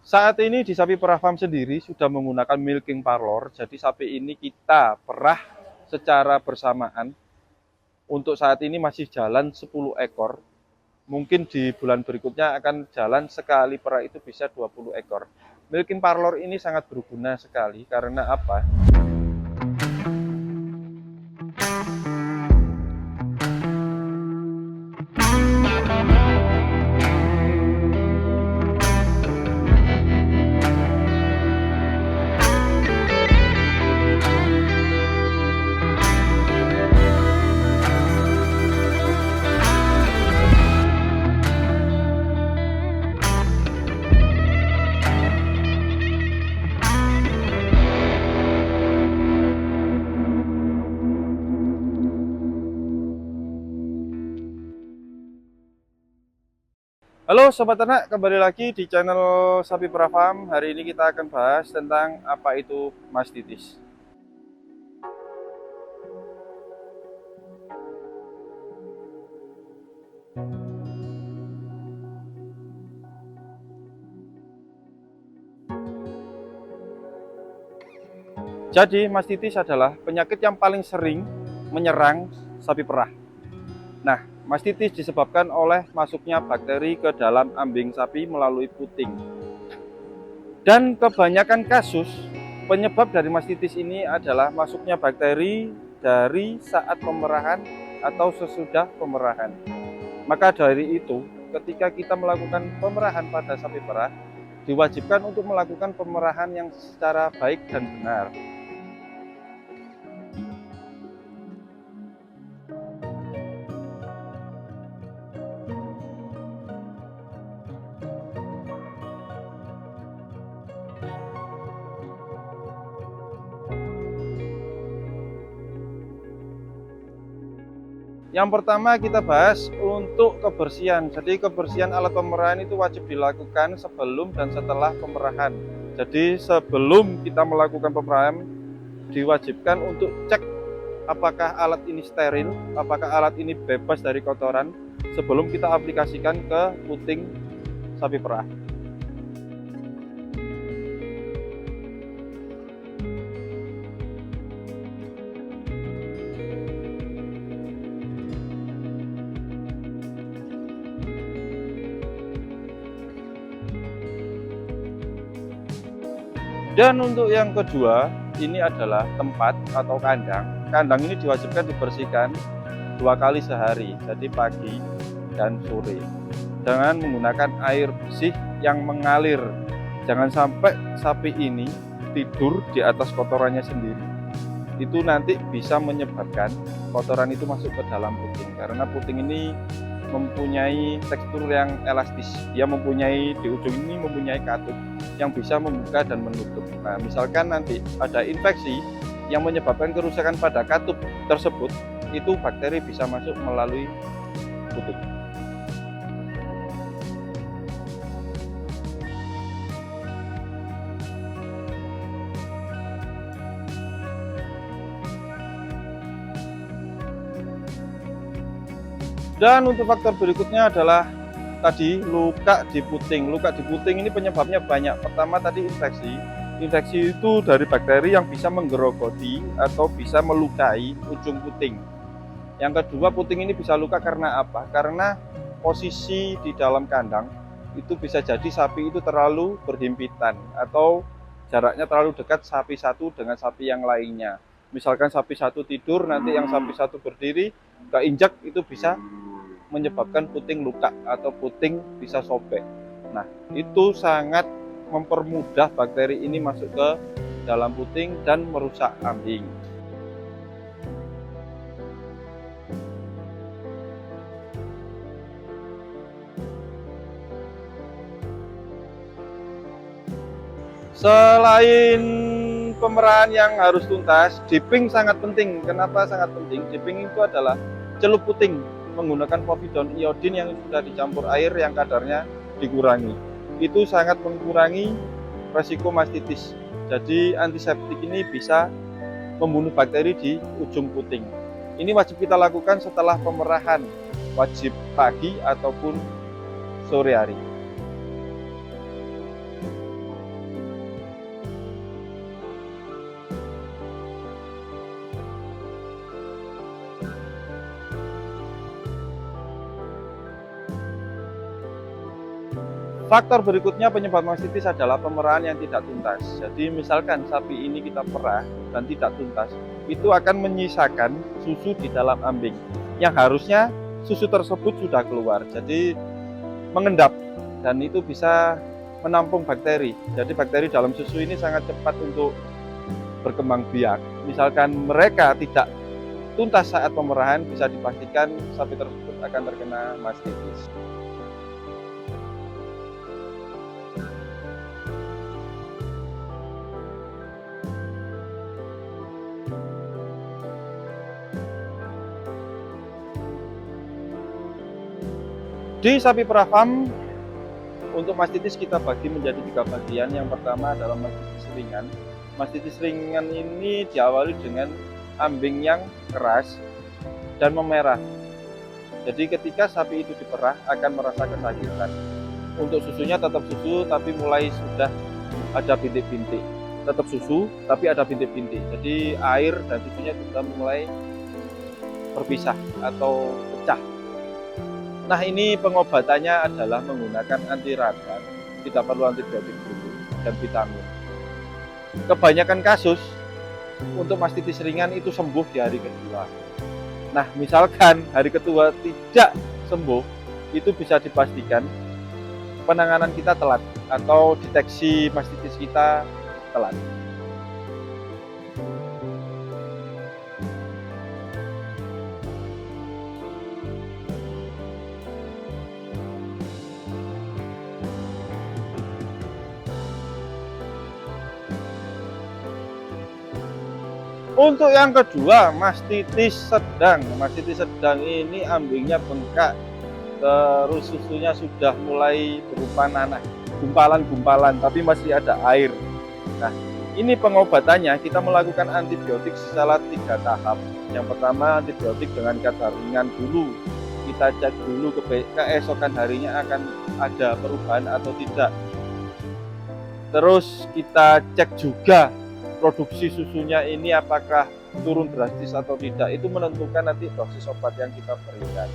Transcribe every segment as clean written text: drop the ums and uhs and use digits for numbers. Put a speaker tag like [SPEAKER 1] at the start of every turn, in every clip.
[SPEAKER 1] Saat ini di sapi perah farm sendiri sudah menggunakan milking parlor, jadi sapi ini kita perah secara bersamaan. Untuk saat ini masih jalan 10 ekor. Mungkin di bulan berikutnya akan jalan sekali perah itu bisa 20 ekor. Milking parlor ini sangat berguna sekali karena apa? Halo Sobat Ternak, kembali lagi di channel Sapi Perah Farm. Hari ini kita akan bahas tentang apa itu mastitis. Jadi mastitis adalah penyakit yang paling sering menyerang sapi perah. Nah, mastitis disebabkan oleh masuknya bakteri ke dalam ambing sapi melalui puting. Dan kebanyakan kasus penyebab dari mastitis ini adalah masuknya bakteri dari saat pemerahan atau sesudah pemerahan. Maka dari itu, ketika kita melakukan pemerahan pada sapi perah, diwajibkan untuk melakukan pemerahan yang secara baik dan benar. Yang pertama kita bahas untuk kebersihan. Jadi kebersihan alat pemerahan itu wajib dilakukan sebelum dan setelah pemerahan. Jadi sebelum kita melakukan pemerahan diwajibkan untuk cek apakah alat ini steril, apakah alat ini bebas dari kotoran sebelum kita aplikasikan ke puting sapi perah. Dan untuk yang kedua, ini adalah tempat atau kandang. Kandang ini diwajibkan dibersihkan 2 kali sehari, jadi pagi dan sore. Dengan menggunakan air bersih yang mengalir. Jangan sampai sapi ini tidur di atas kotorannya sendiri. Itu nanti bisa menyebabkan kotoran itu masuk ke dalam puting. Karena puting ini mempunyai tekstur yang elastis. Dia mempunyai di ujung ini mempunyai katup yang bisa membuka dan menutup. Nah, misalkan nanti ada infeksi yang menyebabkan kerusakan pada katup tersebut, itu bakteri bisa masuk melalui puting. Dan untuk faktor berikutnya adalah tadi luka di puting. Luka di puting ini penyebabnya banyak. Pertama tadi infeksi. Infeksi itu dari bakteri yang bisa menggerogoti atau bisa melukai ujung puting. Yang kedua, puting ini bisa luka karena apa? Karena posisi di dalam kandang itu bisa jadi sapi itu terlalu berhimpitan atau jaraknya terlalu dekat sapi satu dengan sapi yang lainnya. Misalkan sapi satu tidur, nanti yang sapi satu berdiri, keinjak, itu bisa menyebabkan puting luka atau puting bisa sobek. Nah, itu sangat mempermudah bakteri ini masuk ke dalam puting dan merusak ambing. Selain pemerahan yang harus tuntas, dipping sangat penting. Kenapa sangat penting? Dipping itu adalah celup puting menggunakan povidone iodin yang sudah dicampur air yang kadarnya dikurangi. Itu sangat mengurangi resiko mastitis. Jadi antiseptik ini bisa membunuh bakteri di ujung puting. Ini wajib kita lakukan setelah pemerahan, wajib pagi ataupun sore hari. Faktor berikutnya penyebab mastitis adalah pemerahan yang tidak tuntas. Jadi misalkan sapi ini kita perah dan tidak tuntas, itu akan menyisakan susu di dalam ambing yang harusnya susu tersebut sudah keluar. Jadi mengendap dan itu bisa menampung bakteri. Jadi bakteri dalam susu ini sangat cepat untuk berkembang biak. Misalkan mereka tidak tuntas saat pemerahan, bisa dipastikan sapi tersebut akan terkena mastitis. Di sapi perah farm, untuk mastitis kita bagi menjadi 3 bagian. Yang pertama adalah mastitis ringan. Mastitis ringan ini diawali dengan ambing yang keras dan memerah. Jadi ketika sapi itu diperah akan merasa kesakitan. Untuk susunya tetap susu, tapi mulai sudah ada bintik-bintik. Tetap susu, tapi ada bintik-bintik. Jadi air dan susunya sudah mulai berpisah atau pecah. Nah, ini pengobatannya adalah menggunakan anti radang, tidak perlu antibiotik dulu, dan vitamin. Kebanyakan kasus untuk mastitis ringan itu sembuh di hari kedua. Nah, misalkan hari kedua tidak sembuh, itu bisa dipastikan penanganan kita telat atau deteksi mastitis kita telat. Untuk yang kedua, mastitis sedang. Mastitis sedang ini ambingnya bengkak, terus susunya sudah mulai berupa nanah, gumpalan-gumpalan, tapi masih ada air. Nah, ini pengobatannya kita melakukan antibiotik secara 3 tahap. Yang pertama, antibiotik dengan kadar ringan dulu. Kita cek dulu keesokan harinya akan ada perubahan atau tidak. Terus kita cek juga produksi susunya ini apakah turun drastis atau tidak. Itu menentukan nanti dosis obat yang kita berikan.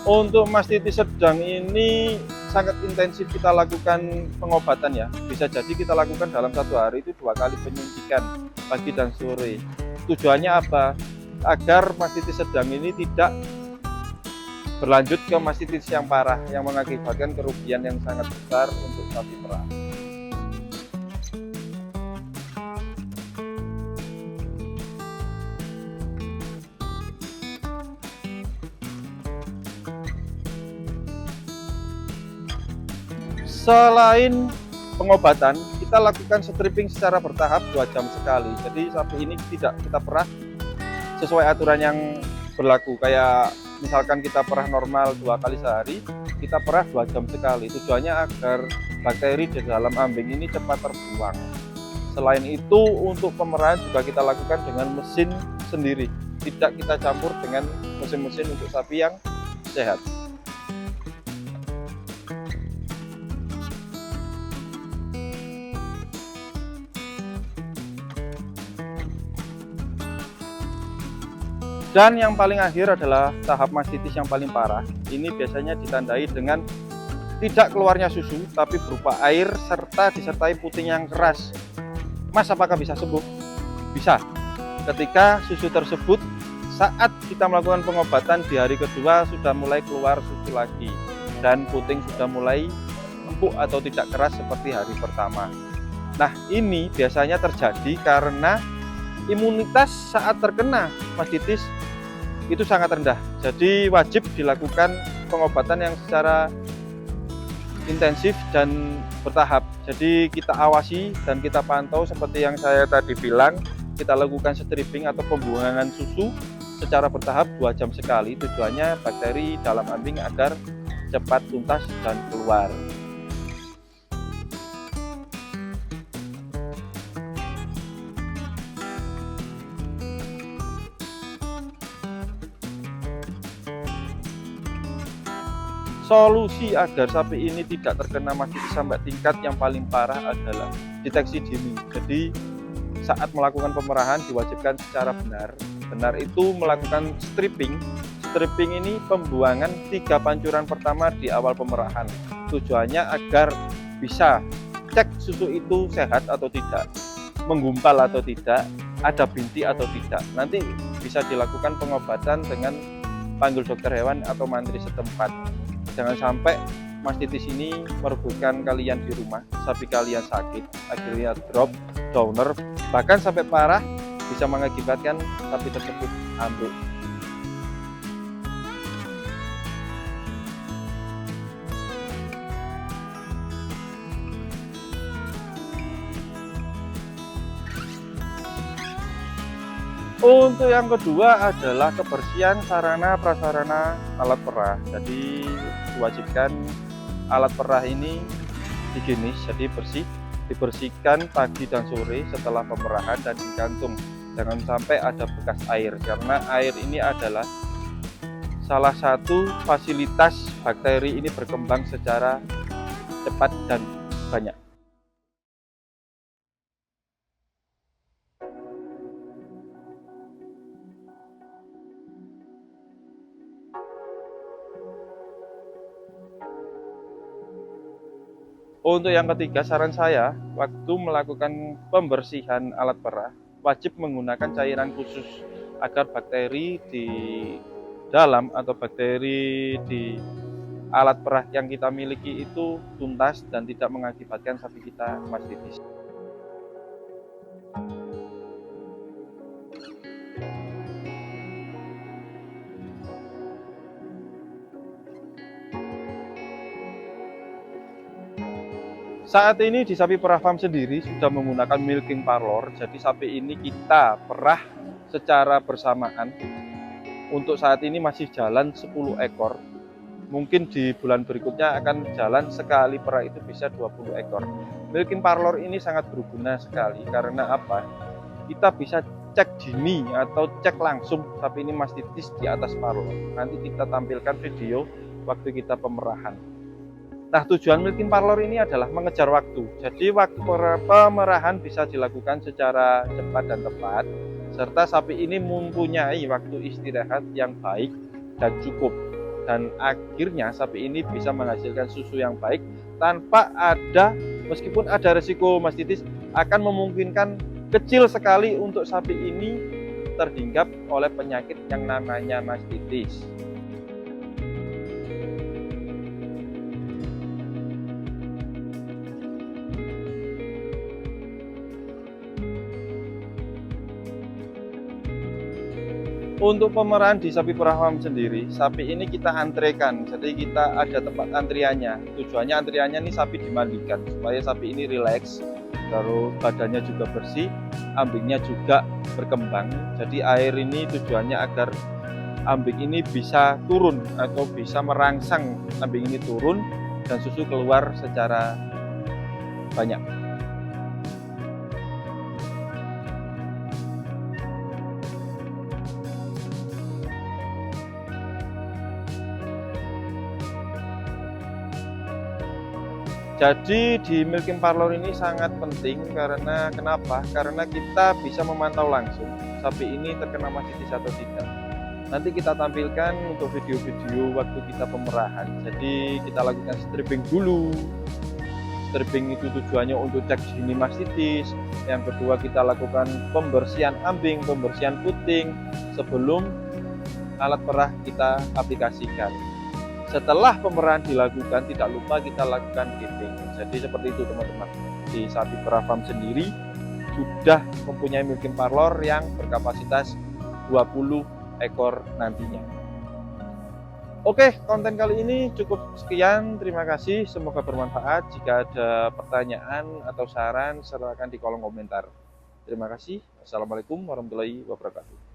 [SPEAKER 1] Untuk mastitis sedang ini sangat intensif kita lakukan pengobatan ya. Bisa jadi kita lakukan dalam 1 hari itu 2 kali penyuntikan, pagi dan sore. Tujuannya apa? Agar mastitis sedang ini tidak berlanjut ke mastitis yang parah yang mengakibatkan kerugian yang sangat besar untuk sapi perah. Selain pengobatan, kita lakukan stripping secara bertahap 2 jam sekali. Jadi sapi ini tidak kita perah sesuai aturan yang berlaku, kayak misalkan kita perah normal 2 kali sehari, kita perah 2 jam sekali. Tujuannya agar bakteri di dalam ambing ini cepat terbuang. Selain itu, untuk pemerahan juga kita lakukan dengan mesin sendiri, tidak kita campur dengan mesin-mesin untuk sapi yang sehat. Dan yang paling akhir adalah tahap mastitis yang paling parah. Ini biasanya ditandai dengan tidak keluarnya susu, tapi berupa air serta disertai puting yang keras. Mas, apakah bisa sembuh? Bisa. Ketika susu tersebut saat kita melakukan pengobatan di hari kedua sudah mulai keluar susu lagi, dan puting sudah mulai empuk atau tidak keras seperti hari pertama. Nah, ini biasanya terjadi karena imunitas saat terkena mastitis itu sangat rendah. Jadi wajib dilakukan pengobatan yang secara intensif dan bertahap. Jadi kita awasi dan kita pantau seperti yang saya tadi bilang, kita lakukan stripping atau pembuangan susu secara bertahap 2 jam sekali. Tujuannya bakteri dalam ambing agar cepat tuntas dan keluar. Solusi agar sapi ini tidak terkena mastitis sampai tingkat yang paling parah adalah deteksi dini. Jadi saat melakukan pemerahan diwajibkan secara benar. Benar itu melakukan stripping. Stripping ini pembuangan 3 pancuran pertama di awal pemerahan. Tujuannya agar bisa cek susu itu sehat atau tidak, menggumpal atau tidak, ada bintik atau tidak. Nanti bisa dilakukan pengobatan dengan panggil dokter hewan atau mantri setempat. Jangan sampai mastitis ini merugikan kalian di rumah, sapi kalian sakit, akhirnya drop, downer, bahkan sampai parah bisa mengakibatkan sapi tersebut ambruk. Untuk yang kedua adalah kebersihan sarana prasarana alat perah. Jadi diwajibkan alat perah ini higienis, jadi bersih, dibersihkan pagi dan sore setelah pemerahan dan digantung. Jangan sampai ada bekas air, karena air ini adalah salah satu fasilitas bakteri ini berkembang secara cepat dan banyak. Untuk yang ketiga, saran saya waktu melakukan pembersihan alat perah wajib menggunakan cairan khusus agar bakteri di dalam atau bakteri di alat perah yang kita miliki itu tuntas dan tidak mengakibatkan sapi kita mastitis. Saat ini di sapi perah farm sendiri sudah menggunakan milking parlor, jadi sapi ini kita perah secara bersamaan. Untuk saat ini masih jalan 10 ekor. Mungkin di bulan berikutnya akan jalan sekali perah itu bisa 20 ekor. Milking parlor ini sangat berguna sekali karena apa? Kita bisa cek dini atau cek langsung sapi ini mastitis di atas parlor. Nanti kita tampilkan video waktu kita pemerahan. Nah, tujuan milking parlor ini adalah mengejar waktu. Jadi waktu pemerahan bisa dilakukan secara cepat dan tepat, serta sapi ini mempunyai waktu istirahat yang baik dan cukup. Dan akhirnya sapi ini bisa menghasilkan susu yang baik tanpa ada, meskipun ada resiko mastitis, akan memungkinkan kecil sekali untuk sapi ini terhinggap oleh penyakit yang namanya mastitis. Untuk pemerahan di sapi perah farm sendiri, sapi ini kita antrekan, jadi kita ada tempat antriannya. Tujuannya antriannya ini sapi dimandikan supaya sapi ini rileks, terus badannya juga bersih, ambingnya juga berkembang. Jadi air ini tujuannya agar ambing ini bisa turun atau bisa merangsang ambing ini turun dan susu keluar secara banyak. Jadi di milking parlor ini sangat penting karena kenapa? Karena kita bisa memantau langsung sapi ini terkena mastitis atau tidak. Nanti kita tampilkan untuk video-video waktu kita pemerahan. Jadi kita lakukan stripping dulu. Stripping itu tujuannya untuk cek dini mastitis. Yang kedua kita lakukan pembersihan ambing, pembersihan puting sebelum alat perah kita aplikasikan. Setelah pemerahan dilakukan, tidak lupa kita lakukan gaping. Jadi seperti itu teman-teman. Di sapi perah farm sendiri sudah mempunyai milking parlor yang berkapasitas 20 ekor nantinya. Oke, konten kali ini cukup sekian. Terima kasih, semoga bermanfaat. Jika ada pertanyaan atau saran, silakan di kolom komentar. Terima kasih. Assalamualaikum warahmatullahi wabarakatuh.